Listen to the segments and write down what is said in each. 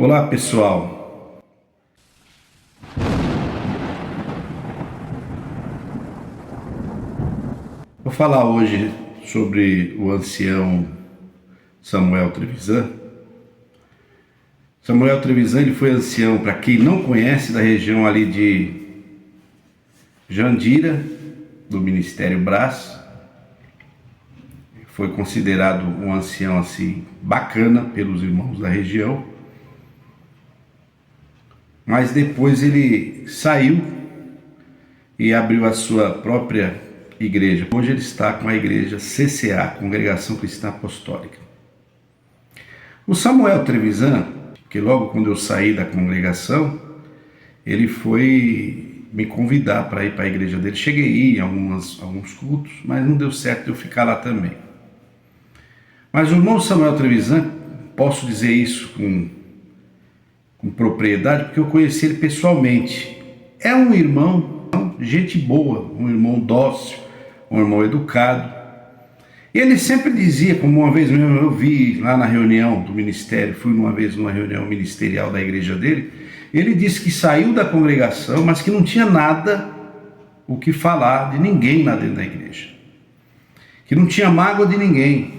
Olá, pessoal. Vou falar hoje sobre o ancião Samuel Trevisan. Samuel Trevisan, ele foi ancião, para quem não conhece, da região ali de Jandira, do Ministério Brás. Foi considerado um ancião assim bacana pelos irmãos da região. Mas depois ele saiu e abriu a sua própria igreja. Hoje ele está com a igreja CCA, Congregação Cristã Apostólica. O Samuel Trevisan, que logo quando eu saí da congregação, ele foi me convidar para ir para a igreja dele. Cheguei a ir em alguns cultos, mas não deu certo de eu ficar lá também. Mas o irmão Samuel Trevisan, posso dizer isso com propriedade, porque eu conheci ele pessoalmente. É um irmão, gente boa, um irmão dócil, um irmão educado. E ele sempre dizia, como uma vez mesmo eu vi lá na reunião do ministério, fui uma vez numa reunião ministerial da igreja dele, ele disse que saiu da congregação, mas que não tinha nada o que falar de ninguém lá dentro da igreja. Que não tinha mágoa de ninguém.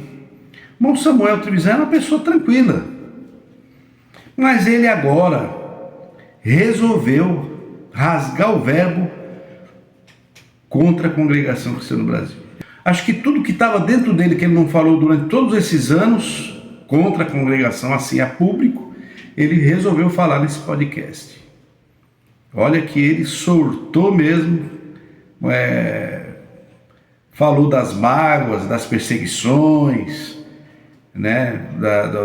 O irmão Samuel Trevisan era uma pessoa tranquila. Mas ele agora resolveu rasgar o verbo contra a congregação cristã no Brasil. Acho que tudo que estava dentro dele, que ele não falou durante todos esses anos, contra a congregação, assim, a público, ele resolveu falar nesse podcast. Olha que ele sortou mesmo, falou das mágoas, das perseguições, né,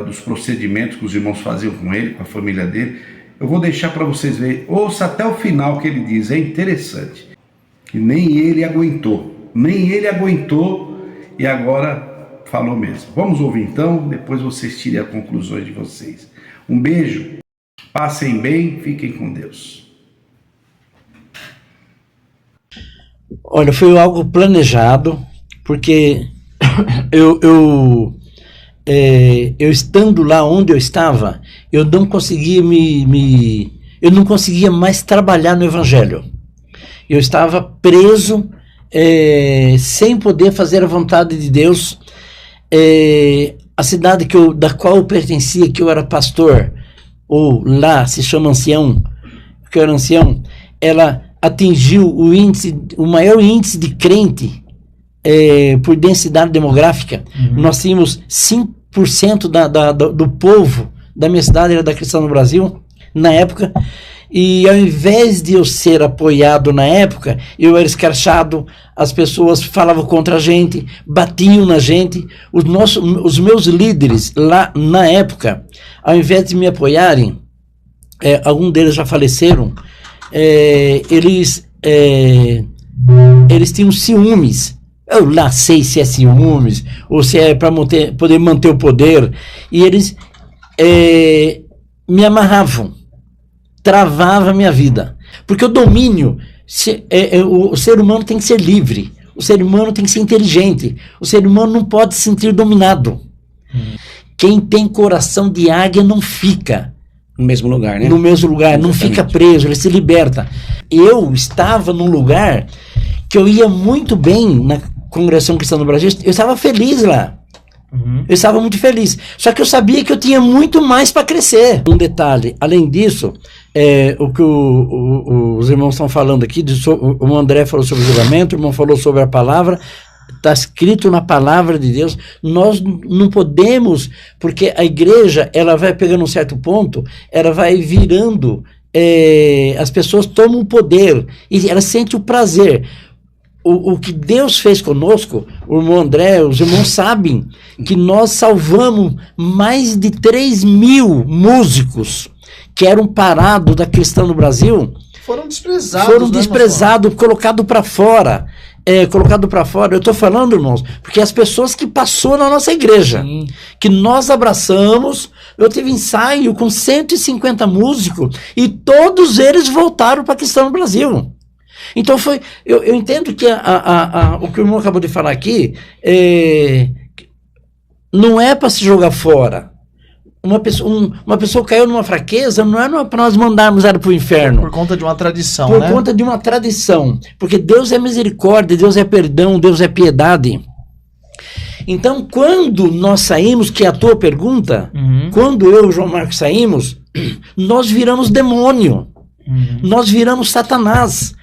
dos procedimentos que os irmãos faziam com ele, com a família dele. Eu vou deixar para vocês verem, ouça até o final que ele diz, é interessante, que nem ele aguentou e agora falou mesmo. Vamos ouvir então, depois vocês tirem as conclusões de vocês. Um beijo, passem bem, fiquem com Deus. Olha, foi algo planejado, porque eu estando lá onde eu estava, eu não conseguia eu não conseguia mais trabalhar no Evangelho. Eu estava preso, sem poder fazer a vontade de Deus. A cidade da qual eu pertencia, que eu era pastor, ou lá se chama ancião, que eu era ancião, ela atingiu o maior índice de crente por densidade demográfica. Nós tínhamos 5% do povo da minha cidade era da Cristã no Brasil, na época, e ao invés de eu ser apoiado na época, eu era escrachado, as pessoas falavam contra a gente, batiam na gente. Os meus líderes lá na época, ao invés de me apoiarem, alguns deles já faleceram, eles tinham ciúmes. Eu lá sei se é ciúmes ou se é para poder manter o poder, e eles me amarravam, travava a minha vida, porque o domínio, o ser humano tem que ser livre, o ser humano tem que ser inteligente, o ser humano não pode se sentir dominado. Quem tem coração de águia não fica no mesmo lugar, né? No mesmo lugar, exatamente. Não fica preso, ele se liberta. Eu estava num lugar que eu ia muito bem na Congregação Cristã no Brasil, eu estava feliz lá. Eu estava muito feliz. Só que eu sabia que eu tinha muito mais para crescer. Um detalhe, além disso, o que os irmãos estão falando aqui, o André falou sobre o julgamento, o irmão falou sobre a palavra, está escrito na palavra de Deus. Nós não podemos, porque a igreja, ela vai pegando um certo ponto, ela vai virando, as pessoas tomam o poder, e ela sente o prazer. O que Deus fez conosco, o irmão André, os irmãos sabem que nós salvamos mais de 3.000 músicos que eram parados da Cristã no Brasil. Foram desprezados, colocados para fora. Eu estou falando, irmãos, porque as pessoas que passou na nossa igreja, que nós abraçamos, eu tive ensaio com 150 músicos e todos eles voltaram para a Cristã no Brasil. Então eu entendo que o que o irmão acabou de falar aqui não é para se jogar fora. uma pessoa caiu numa fraqueza, não é para nós mandarmos ela para o inferno. Por conta de uma tradição, Por né? conta de uma tradição. Porque Deus é misericórdia, Deus é perdão, Deus é piedade. Então, quando nós saímos, que é a tua pergunta, quando eu e o João Marcos saímos, nós viramos demônio. Nós viramos Satanás.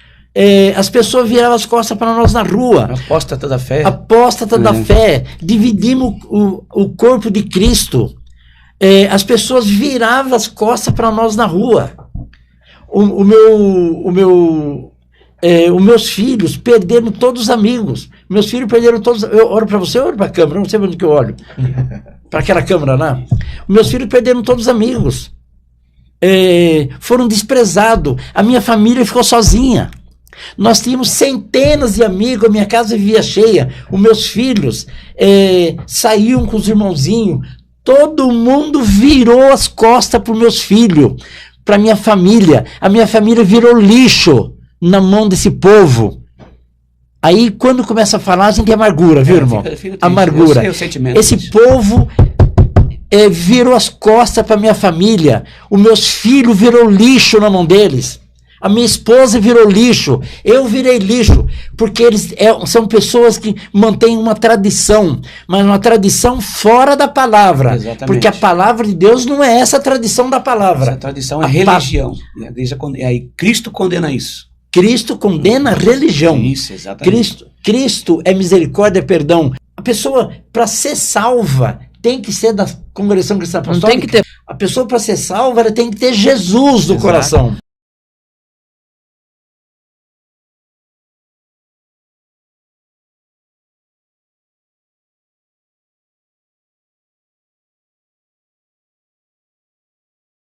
As pessoas viravam as costas para nós na rua. Apóstata da fé. Apóstata da fé. Dividimos o corpo de Cristo. As pessoas viravam as costas para nós na rua. Os meus filhos perderam todos os amigos. Meus filhos perderam todos. Eu olho para você, eu olho para a câmera, não sei onde que eu olho. Para aquela câmera lá. Meus filhos perderam todos os amigos. Foram desprezados. A minha família ficou sozinha. Nós tínhamos centenas de amigos, a minha casa vivia cheia. Os meus filhos saíam com os irmãozinhos. Todo mundo virou as costas para os meus filhos, para minha família. A minha família virou lixo na mão desse povo. Aí, quando começa a falar, a gente tem amargura, viu, irmão? Amargura. Eu sei o sentimento Esse disso. povo virou as costas para minha família. Os meus filhos virou lixo na mão deles. A minha esposa virou lixo. Eu virei lixo. Porque eles são pessoas que mantêm uma tradição. Mas uma tradição fora da palavra. Exatamente. Porque a palavra de Deus não é essa tradição da palavra. Essa tradição é religião. E a igreja aí Cristo condena isso. Cristo condena a religião. Isso, exatamente. Cristo é misericórdia, é perdão. A pessoa, para ser salva, tem que ser da congregação cristã apostólica. Não tem que ter. A pessoa, para ser salva, ela tem que ter Jesus no coração.